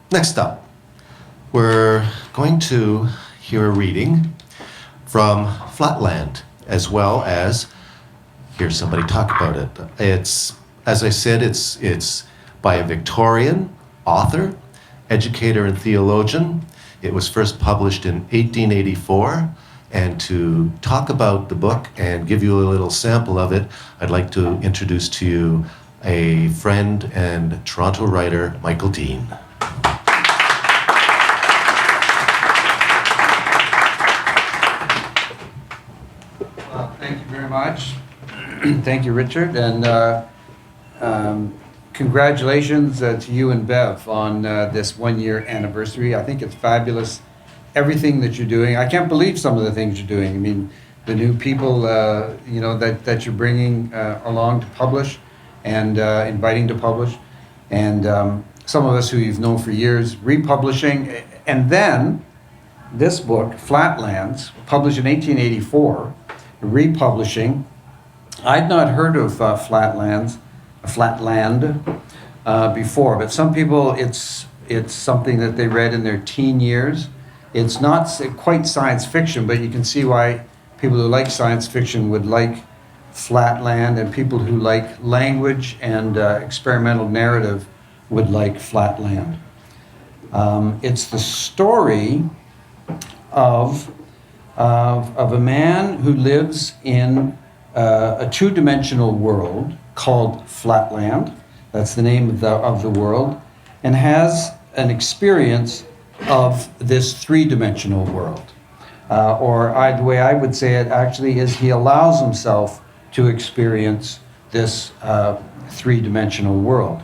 Next up, we're going to hear a reading from Flatland, as well as hear somebody talk about it. It's, as I said, it's by a Victorian author, educator, and theologian. It was first published in 1884. And to talk about the book and give you a little sample of it, I'd like to introduce to you a friend and Toronto writer, Michael Dean. Well, thank you very much. Thank you, Richard, and congratulations to you and Bev on this 1-year anniversary. I think it's fabulous, everything that you're doing. I can't believe some of the things you're doing. I mean, the new people, that you're bringing along to publish and inviting to publish, and some of us who you've known for years, republishing, and then this book, Flatlands, published in 1884, republishing. I'd not heard of Flatland before, but some people, it's something that they read in their teen years. It's not quite science fiction, but you can see why people who like science fiction would like Flatland, and people who like language and experimental narrative would like Flatland. It's the story of a man who lives in a two-dimensional world called Flatland. That's the name of the world, and has an experience of this three-dimensional world. The way I would say it actually is he allows himself to experience this three-dimensional world.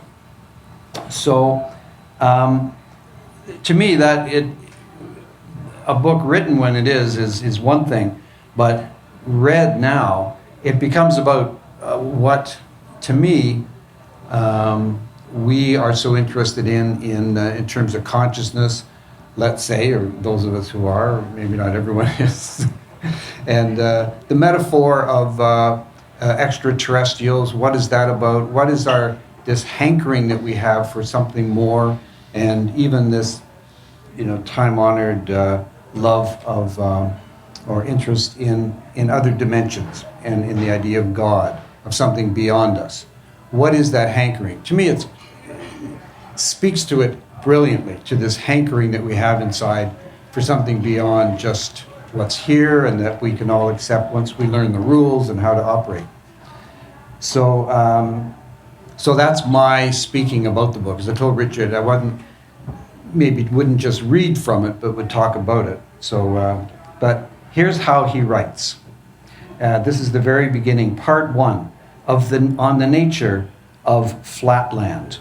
So, to me, a book written when it is one thing, but read now, it becomes about what, to me, we are so interested in terms of consciousness, let's say, or those of us who are, or maybe not everyone is. And the metaphor of extraterrestrials, what is that about? What is this hankering that we have for something more, and even this, time-honored love of or interest in other dimensions, and in the idea of God, of something beyond us. What is that hankering? To me, it speaks to it brilliantly, to this hankering that we have inside for something beyond just what's here, and that we can all accept once we learn the rules and how to operate. So that's my speaking about the book. As I told Richard, I wouldn't just read from it, but would talk about it. So, but here's how he writes. This is the very beginning, part 1 on the nature of Flatland.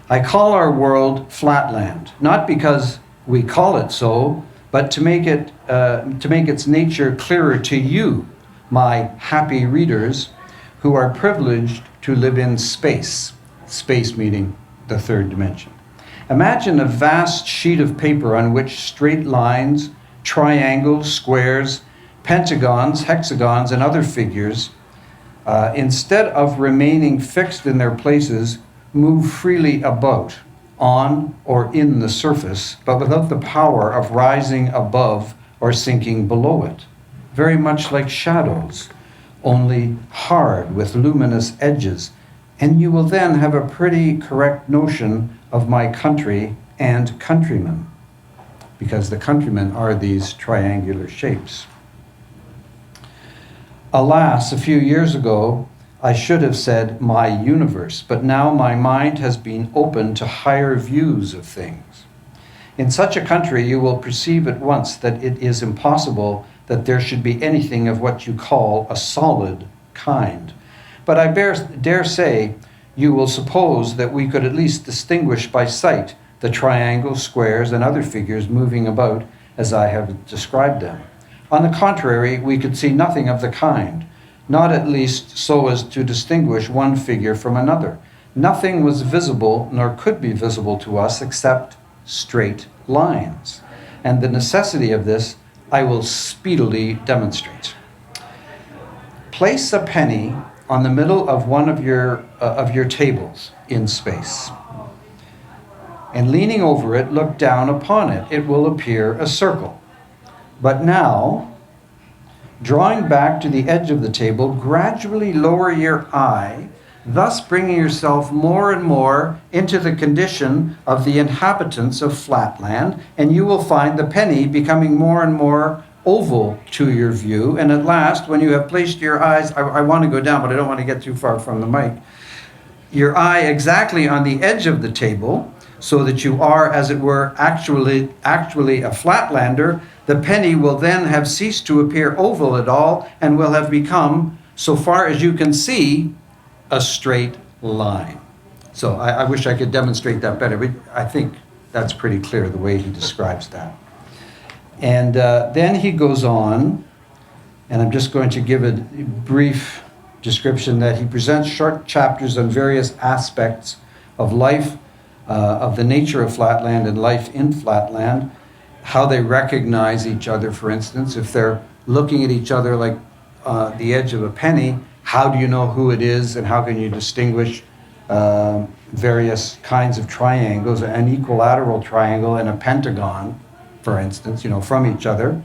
I call our world Flatland, not because we call it so, but to make its nature clearer to you, my happy readers, who are privileged to live in space. Space meaning the third dimension. Imagine a vast sheet of paper on which straight lines, triangles, squares, pentagons, hexagons, and other figures, instead of remaining fixed in their places, move freely about, on or in the surface, but without the power of rising above or sinking below it. Very much like shadows, only hard with luminous edges, and you will then have a pretty correct notion of my country and countrymen, because the countrymen are these triangular shapes. Alas, a few years ago, I should have said my universe, but now my mind has been open to higher views of things. In such a country, you will perceive at once that it is impossible that there should be anything of what you call a solid kind. But I dare say you will suppose that we could at least distinguish by sight the triangles, squares, and other figures moving about as I have described them. On the contrary, we could see nothing of the kind, not at least so as to distinguish one figure from another. Nothing was visible, nor could be visible to us, except straight lines. And the necessity of this I will speedily demonstrate. Place a penny on the middle of one of your tables in space. and leaning over it, look down upon it. It will appear a circle. But now, drawing back to the edge of the table, gradually lower your eye, thus bringing yourself more and more into the condition of the inhabitants of Flatland, and you will find the penny becoming more and more oval to your view. And at last, when you have placed your eyes, I want to go down, but I don't want to get too far from the mic, your eye exactly on the edge of the table, so that you are, as it were, actually a Flatlander, the penny will then have ceased to appear oval at all and will have become, so far as you can see, a straight line. So I wish I could demonstrate that better, but I think that's pretty clear the way he describes that. And then he goes on, and I'm just going to give a brief description that he presents short chapters on various aspects of life, of the nature of Flatland and life in Flatland, how they recognize each other, for instance. If they're looking at each other like the edge of a penny, how do you know who it is, and how can you distinguish various kinds of triangles, an equilateral triangle and a pentagon, for instance, from each other?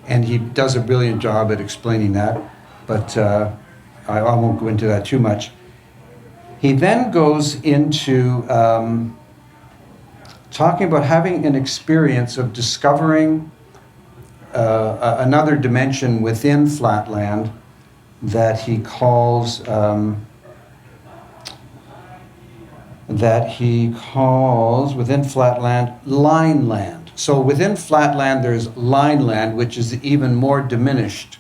And he does a brilliant job at explaining that, but I won't go into that too much. He then goes into talking about having an experience of discovering another dimension within Flatland that he calls within Flatland line land. So within Flatland there's line land, which is even more diminished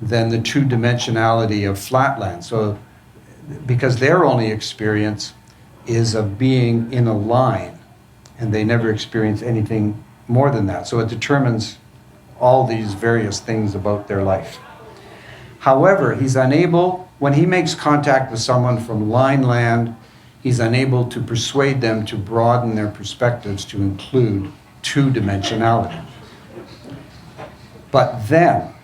than the two-dimensionality of Flatland. So because their only experience is of being in a line, and they never experience anything more than that. So it determines all these various things about their life. However, he's unable, when he makes contact with someone from line land, he's unable to persuade them to broaden their perspectives to include two-dimensionality. But then,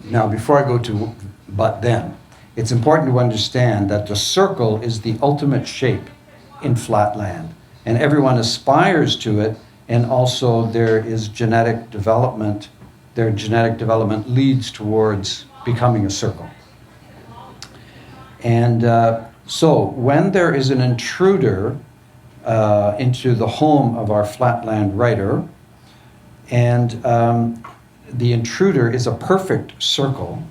now before I go to but then, it's important to understand that the circle is the ultimate shape in Flatland, and everyone aspires to it, and also there is genetic development. Their genetic development leads towards becoming a circle. And so when there is an intruder into the home of our Flatland writer, and the intruder is a perfect circle,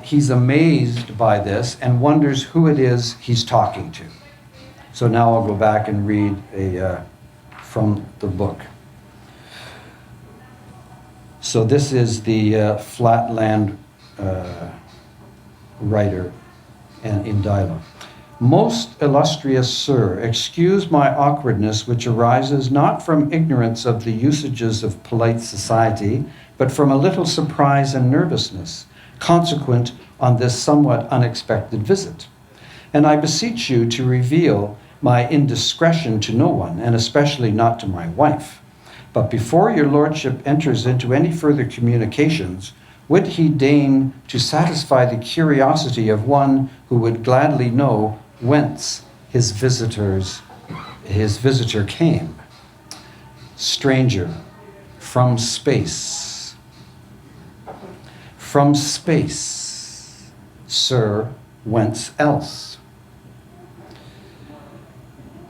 he's amazed by this and wonders who it is he's talking to. So now I'll go back and read from the book. So this is the Flatland writer in dialogue. Most illustrious sir, excuse my awkwardness, which arises not from ignorance of the usages of polite society, but from a little surprise and nervousness consequent on this somewhat unexpected visit. And I beseech you to reveal my indiscretion to no one, and especially not to my wife. But before your lordship enters into any further communications, would he deign to satisfy the curiosity of one who would gladly know whence his visitor came? Stranger, from space. From space, sir, whence else?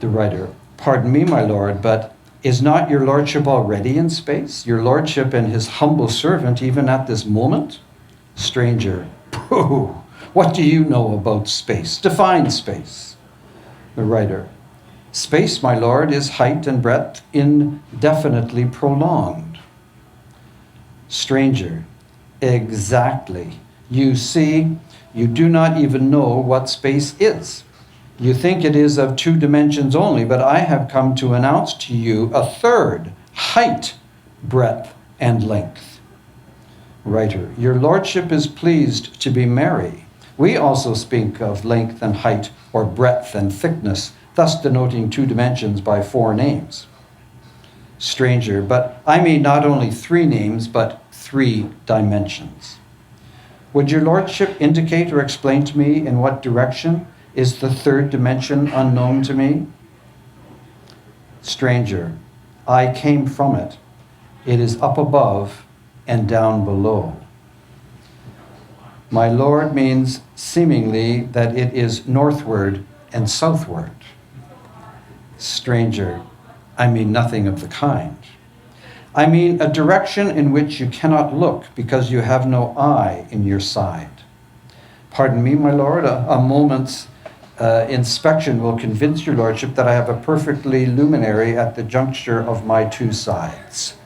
The writer, pardon me, my lord, but is not your lordship already in space? Your lordship and his humble servant even at this moment? Stranger, pooh, what do you know about space? Define space. The writer, space, my lord, is height and breadth indefinitely prolonged. Stranger, exactly. You see, you do not even know what space is. You think it is of two dimensions only, but I have come to announce to you a third, height, breadth, and length. Writer, your lordship is pleased to be merry. We also speak of length and height, or breadth and thickness, thus denoting two dimensions by four names. Stranger, but I mean not only three names, but three dimensions. Would your lordship indicate or explain to me in what direction Is the third dimension unknown to me? Stranger, I came from it. It is up above and down below. My Lord means seemingly that it is northward and southward. Stranger, I mean nothing of the kind. I mean a direction in which you cannot look because you have no eye in your side. Pardon me, my Lord, a moment's inspection will convince your Lordship that I have a perfectly luminary at the juncture of my two sides.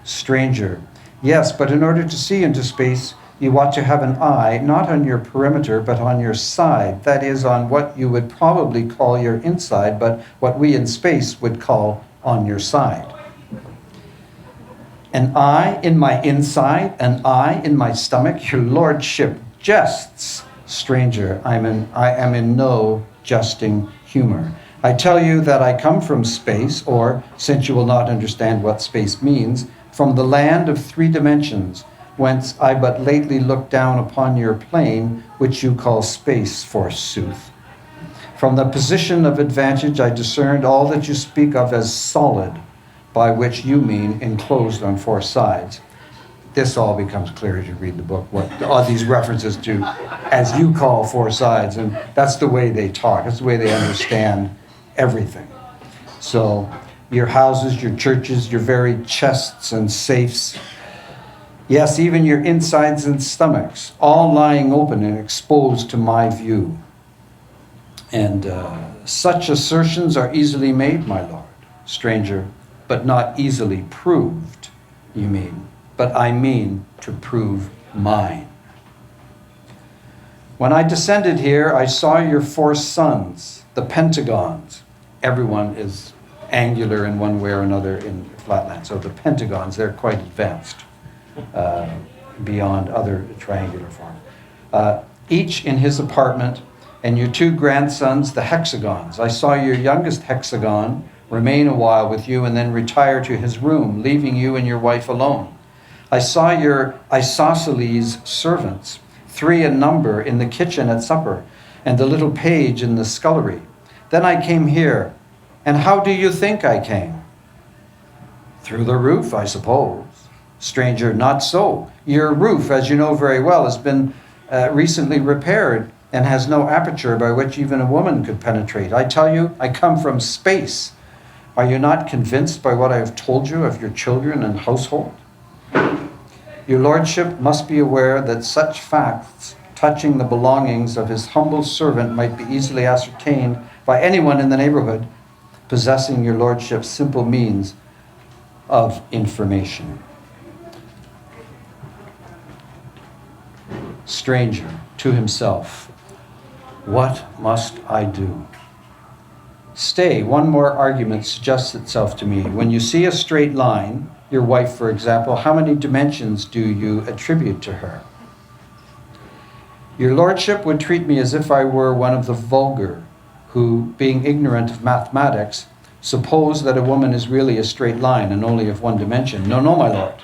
Stranger, yes, but in order to see into space, you ought to have an eye, not on your perimeter, but on your side. That is, on what you would probably call your inside, but what we in space would call on your side. An eye in my inside, an eye in my stomach, your Lordship jests. Stranger, I am in no jesting humor. I tell you that I come from space, or, since you will not understand what space means, from the land of three dimensions, whence I but lately looked down upon your plane, which you call space, forsooth. From the position of advantage I discerned all that you speak of as solid, by which you mean enclosed on four sides. This all becomes clear as you read the book, what all these references to, as you call four sides, and that's the way they talk, that's the way they understand everything. So your houses, your churches, your very chests and safes, yes, even your insides and stomachs, all lying open and exposed to my view. And such assertions are easily made, my Lord. Stranger, but not easily proved, you mean. But I mean to prove mine. When I descended here, I saw your four suns, the pentagons. Everyone is angular in one way or another in Flatland. So the pentagons, they're quite advanced beyond other triangular forms. Each in his apartment, and your two grandsons, the hexagons. I saw your youngest hexagon remain a while with you and then retire to his room, leaving you and your wife alone. I saw your isosceles servants, 3 in number, in the kitchen at supper, and the little page in the scullery. Then I came here, and how do you think I came? Through the roof, I suppose. Stranger, not so. Your roof, as you know very well, has been recently repaired and has no aperture by which even a woman could penetrate. I tell you, I come from space. Are you not convinced by what I have told you of your children and household? Your Lordship must be aware that such facts touching the belongings of his humble servant might be easily ascertained by anyone in the neighborhood possessing your Lordship's simple means of information. Stranger, to himself, what must I do? Stay, one more argument suggests itself to me. When you see a straight line, your wife, for example, how many dimensions do you attribute to her? Your Lordship would treat me as if I were one of the vulgar, who, being ignorant of mathematics, suppose that a woman is really a straight line and only of one dimension. No, no, my Lord.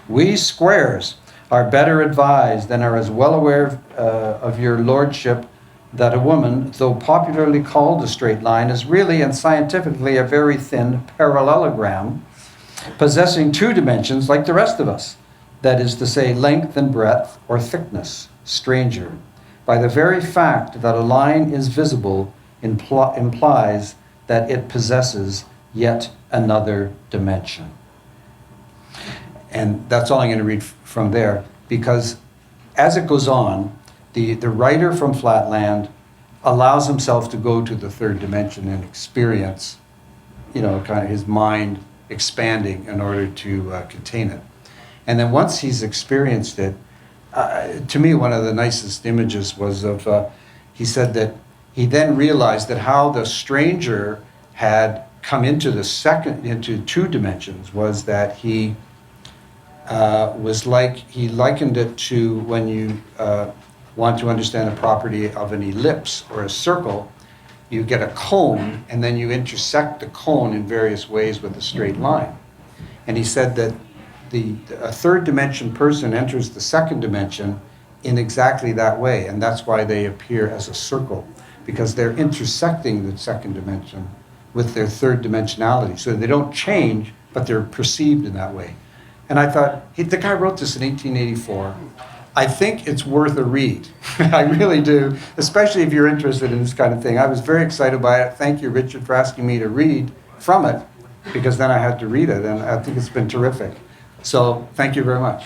We squares are better advised and are as well aware of your Lordship that a woman, though popularly called a straight line, is really and scientifically a very thin parallelogram, possessing 2 dimensions like the rest of us, that is to say, length and breadth or thickness. Stranger, by the very fact that a line is visible implies that it possesses yet another dimension. And that's all I'm going to read from there, because as it goes on, the writer from Flatland allows himself to go to the 3rd dimension and experience, kind of his mind expanding in order to contain it. And then once he's experienced it, to me, one of the nicest images was of, he said that he then realized that how the stranger had come into 2 dimensions was that he he likened it to when you want to understand the property of an ellipse or a circle. You get a cone, and then you intersect the cone in various ways with a straight line. And he said that a 3rd dimension person enters the 2nd dimension in exactly that way, and that's why they appear as a circle. because they're intersecting the second dimension with their third dimensionality. So they don't change, but they're perceived in that way. And I thought, hey, the guy wrote this in 1884. I think it's worth a read. I really do, especially if you're interested in this kind of thing. I was very excited by it. Thank you, Richard, for asking me to read from it, because then I had to read it, and I think it's been terrific. So thank you very much.